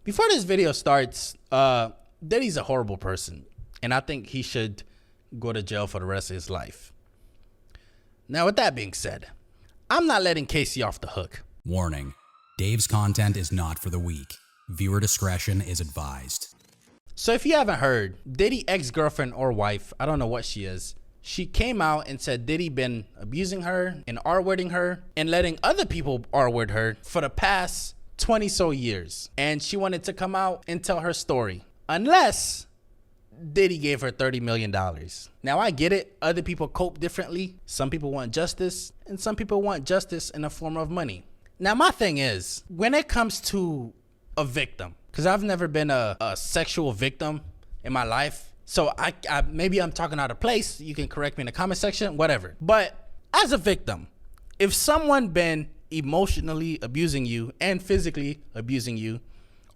Before this video starts, Diddy's a horrible person, and I think he should go to jail for the rest of his life. Now, with that being said, I'm not letting Casey off the hook. Warning, Dave's content is not for the weak. Viewer discretion is advised. So if you haven't heard, Diddy ex-girlfriend or wife, I don't know what she is, she came out and said Diddy been abusing her and R-wording her and letting other people R-word her for the past 20 so years. And she wanted to come out and tell her story. Unless Diddy gave her $30 million. Now I get it. Other people cope differently. Some people want justice and some people want justice in the form of money. Now my thing is, when it comes to a victim, because I've never been a sexual victim in my life. So I maybe I'm talking out of place. You can correct me in the comment section, whatever. But as a victim, if someone been emotionally abusing you and physically abusing you,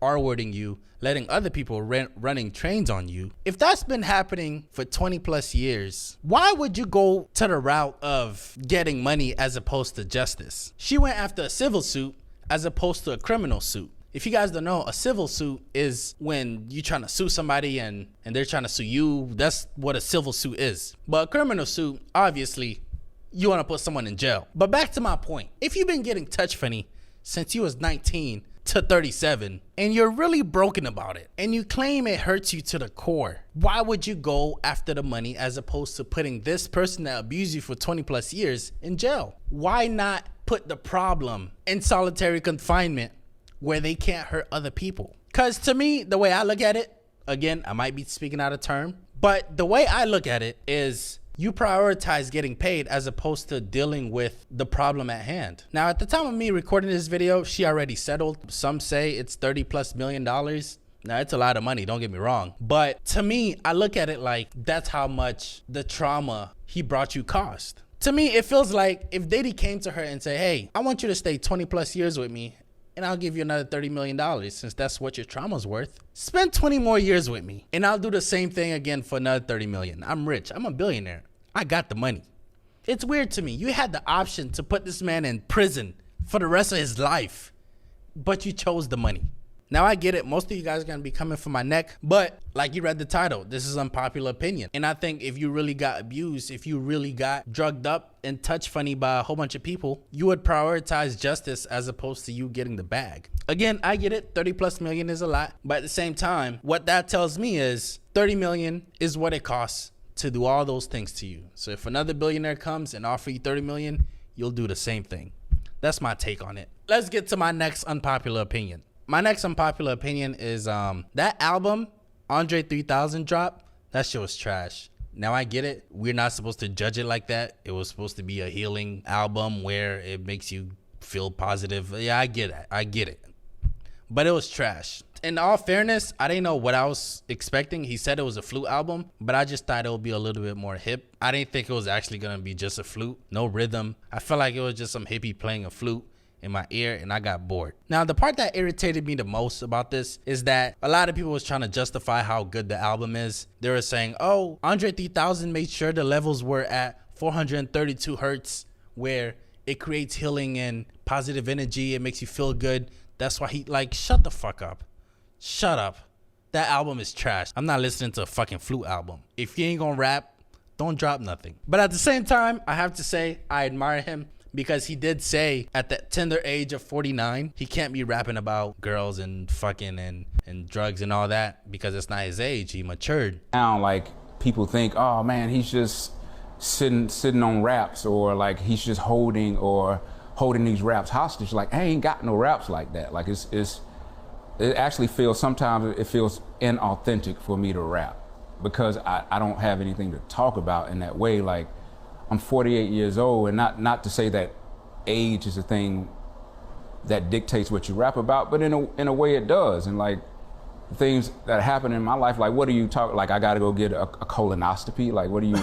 R-wording you, letting other people running trains on you, if that's been happening for 20 plus years, why would you go to the route of getting money as opposed to justice? She went after a civil suit as opposed to a criminal suit. If you guys don't know, a civil suit is when you're trying to sue somebody and they're trying to sue you. That's what a civil suit is. But a criminal suit, obviously, you want to put someone in jail. But back to my point. If you've been getting touch funny since you was 19 to 37 and you're really broken about it and you claim it hurts you to the core, why would you go after the money as opposed to putting this person that abused you for 20 plus years in jail? Why not put the problem in solitary confinement where they can't hurt other people? Because to me, the way I look at it, again, I might be speaking out of term, but the way I look at it is you prioritize getting paid as opposed to dealing with the problem at hand. Now, at the time of me recording this video, she already settled. Some say it's $30+ million. Now, it's a lot of money, don't get me wrong. But to me, I look at it like that's how much the trauma he brought you cost. To me, it feels like if Diddy came to her and said, hey, I want you to stay 20+ years with me, and I'll give you another $30 million since that's what your trauma's worth. Spend 20 more years with me, and I'll do the same thing again for another $30 million. I'm rich. I'm a billionaire. I got the money. It's weird to me. You had the option to put this man in prison for the rest of his life, but you chose the money. Now, I get it. Most of you guys are going to be coming for my neck, but like you read the title, this is unpopular opinion. And I think if you really got abused, if you really got drugged up and touch funny by a whole bunch of people, you would prioritize justice as opposed to you getting the bag. Again, I get it. $30+ million is a lot, but at the same time, what that tells me is $30 million is what it costs to do all those things to you. So if another billionaire comes and offer you $30 million, you'll do the same thing. That's my take on it. Let's get to my next unpopular opinion. My next unpopular opinion is that album Andre 3000 dropped, that shit was trash. Now I get it. We're not supposed to judge it like that. It was supposed to be a healing album where it makes you feel positive. Yeah, I get it. I get it. But it was trash. In all fairness, I didn't know what I was expecting. He said it was a flute album, but I just thought it would be a little bit more hip. I didn't think it was actually going to be just a flute. No rhythm. I felt like it was just some hippie playing a flute in my ear, and I got bored. Now, the part that irritated me the most about this is that a lot of people was trying to justify how good the album is. They were saying, oh, Andre 3000 made sure the levels were at 432 hertz, where it creates healing and positive energy. It makes you feel good. That's why he, like, shut the fuck up. Shut up. That album is trash. I'm not listening to a fucking flute album. If you ain't gonna rap, don't drop nothing. But at the same time, I have to say I admire him because he did say at the tender age of 49, he can't be rapping about girls and fucking and drugs and all that because it's not his age. He matured. Now, like, people think, oh man, he's just sitting on raps, or like he's just holding these raps hostage. Like, I ain't got no raps like that. Like, it actually feels, sometimes it feels inauthentic for me to rap because I don't have anything to talk about in that way. Like, I'm 48 years old, and not to say that age is a thing that dictates what you rap about, but in a way it does. And like things that happen in my life, like what do you talk, like I gotta go get a colonoscopy, like what do you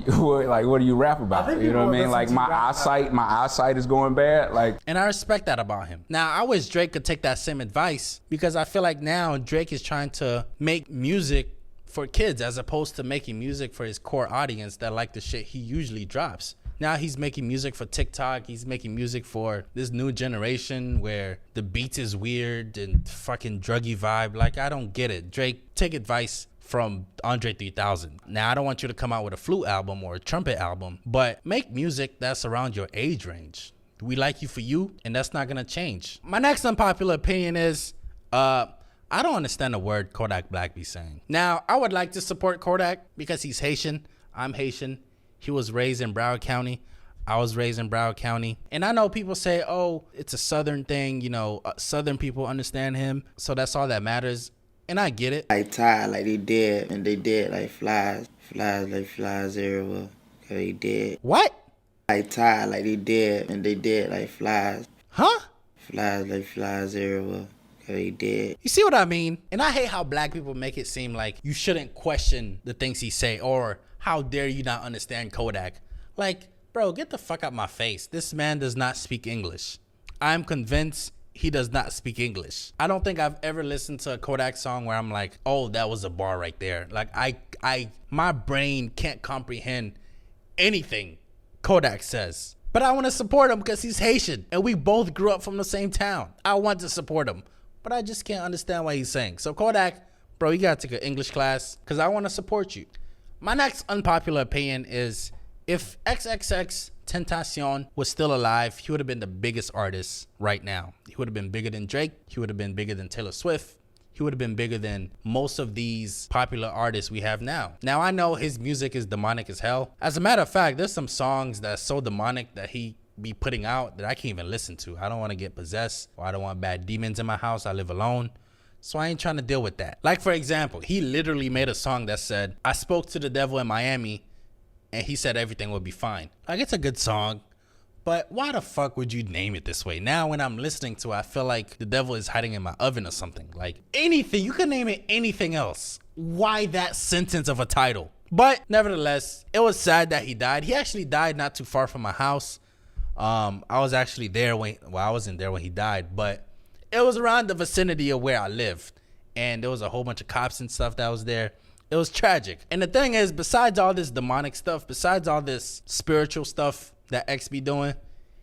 what do you rap about? You know what I mean? Like my eyesight is going bad. Like, and I respect that about him. Now, I wish Drake could take that same advice because I feel like now Drake is trying to make music for kids as opposed to making music for his core audience that like the shit he usually drops. Now he's making music for TikTok. He's making music for this new generation where the beat is weird and fucking druggy vibe. Like, I don't get it. Drake, take advice from Andre 3000. Now, I don't want you to come out with a flute album or a trumpet album, but make music that's around your age range. We like you for you, and that's not gonna change. My next unpopular opinion is, I don't understand the word Kodak Black be saying. Now, I would like to support Kodak because he's Haitian. I'm Haitian. He was raised in Broward County. I was raised in Broward County. And I know people say, oh, it's a Southern thing. You know, Southern people understand him. So that's all that matters. And I get it. Like tired, like they dead, and they dead like flies. Flies like flies everywhere. Cause they dead. What? Like tired, like they dead, and they dead like flies. Huh? Flies like flies everywhere. Cause they dead. You see what I mean? And I hate how black people make it seem like you shouldn't question the things he say, or how dare you not understand Kodak. Like, bro, get the fuck out my face. This man does not speak English. I'm convinced he does not speak English. I don't think I've ever listened to a Kodak song where I'm like, oh, that was a bar right there. Like, my brain can't comprehend anything Kodak says. But I want to support him because he's Haitian and we both grew up from the same town. I want to support him, but I just can't understand what he's saying. So Kodak, bro, you gotta take an English class because I want to support you. My next unpopular opinion is, if XXX Tentacion was still alive, he would have been the biggest artist right now. He would have been bigger than Drake. He would have been bigger than Taylor Swift. He would have been bigger than most of these popular artists we have now. Now, I know his music is demonic as hell. As a matter of fact, there's some songs that's so demonic that he be putting out that I can't even listen to. I don't want to get possessed, or I don't want bad demons in my house. I live alone. So I ain't trying to deal with that. Like, for example, he literally made a song that said, I spoke to the devil in Miami and he said everything would be fine. Like, it's a good song, but why the fuck would you name it this way? Now when I'm listening to it, I feel like the devil is hiding in my oven or something. Like, anything, you could name it anything else. Why that sentence of a title? But nevertheless, it was sad that he died. He actually died not too far from my house. I was actually there I wasn't there when he died, but it was around the vicinity of where I lived. And there was a whole bunch of cops and stuff that was there. It was tragic. And the thing is, besides all this demonic stuff, besides all this spiritual stuff that X be doing,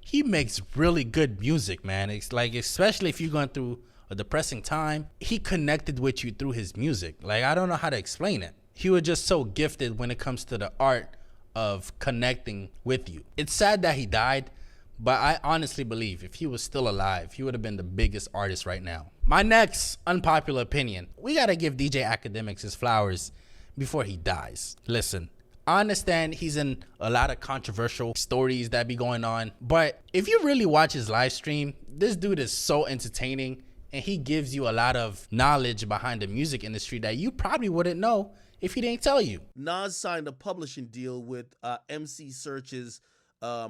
he makes really good music, man. It's like, especially if you're going through a depressing time, he connected with you through his music. Like, I don't know how to explain it. He was just so gifted when it comes to the art of connecting with you. It's sad that he died, but I honestly believe if he was still alive, he would have been the biggest artist right now. My next unpopular opinion, we got to give DJ Academics his flowers before he dies. Listen, I understand he's in a lot of controversial stories that be going on, but if you really watch his live stream, this dude is so entertaining and he gives you a lot of knowledge behind the music industry that you probably wouldn't know if he didn't tell you. Nas signed a publishing deal with MC Search's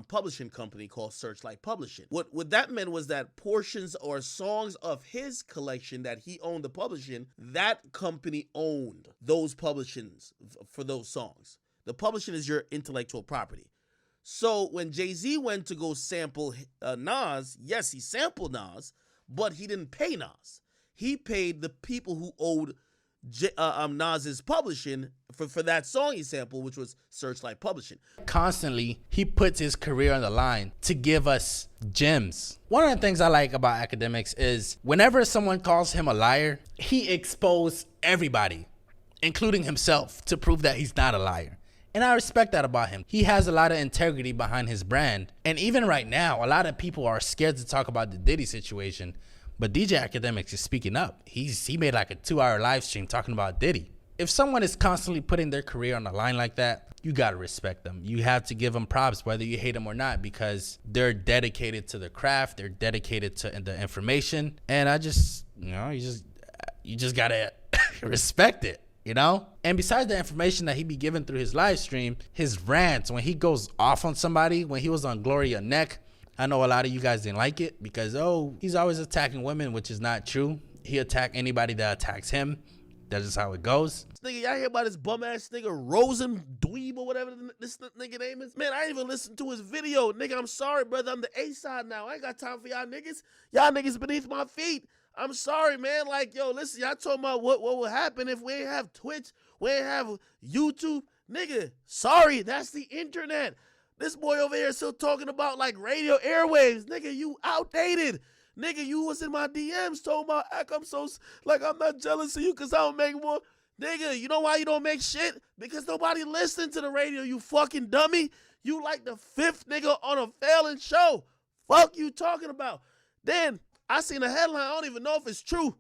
publishing company called Searchlight Publishing. What that meant was that portions or songs of his collection that he owned the publishing, that company owned those publishings for those songs. The publishing is your intellectual property. So when Jay-Z went to go sample Nas, yes, he sampled Nas, but he didn't pay Nas. He paid the people who owed Nas's publishing for that song he sampled, which was Searchlight Publishing. Constantly, he puts his career on the line to give us gems. One of the things I like about Academics is whenever someone calls him a liar, he exposed everybody, including himself, to prove that he's not a liar. And I respect that about him. He has a lot of integrity behind his brand. And even right now, a lot of people are scared to talk about the Diddy situation. But DJ Academics is speaking up. He made like a 2-hour live stream talking about Diddy. If someone is constantly putting their career on the line like that, you gotta respect them. You have to give them props whether you hate them or not, because they're dedicated to the craft. They're dedicated to the information. And I just, you just gotta respect it, you know? And besides the information that he be giving through his live stream, his rants, when he goes off on somebody, when he was on Gloria Neck, I know a lot of you guys didn't like it because, he's always attacking women, which is not true. He attack anybody that attacks him. That's just how it goes. Nigga, y'all hear about this bum ass nigga Rosen Dweeb or whatever this nigga name is? Man, I ain't even listened to his video. Nigga, I'm sorry, brother. I'm the A side now. I ain't got time for y'all niggas. Y'all niggas beneath my feet. I'm sorry, man. Like, yo, listen, y'all talking about what will happen if we ain't have Twitch, we ain't have YouTube. Nigga, sorry, that's the internet. This boy over here still talking about like radio airwaves. Nigga, you outdated. Nigga, you was in my DMs talking about, I'm not jealous of you because I don't make more. Nigga, you know why you don't make shit? Because nobody listened to the radio, you fucking dummy. You like the 5th nigga on a failing show. Fuck you talking about. Then I seen a headline, I don't even know if it's true.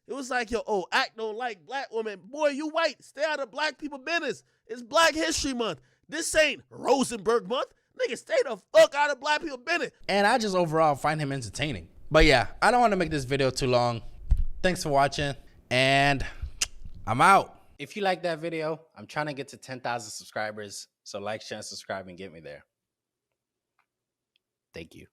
It was like, Act don't like black women. Boy, you white. Stay out of black people business. It's Black History Month. This ain't Rosenberg Month. Nigga, stay the fuck out of black people business. And I just overall find him entertaining. But yeah, I don't want to make this video too long. Thanks for watching, and I'm out. If you like that video, I'm trying to get to 10,000 subscribers. So like, share, and subscribe, and get me there. Thank you.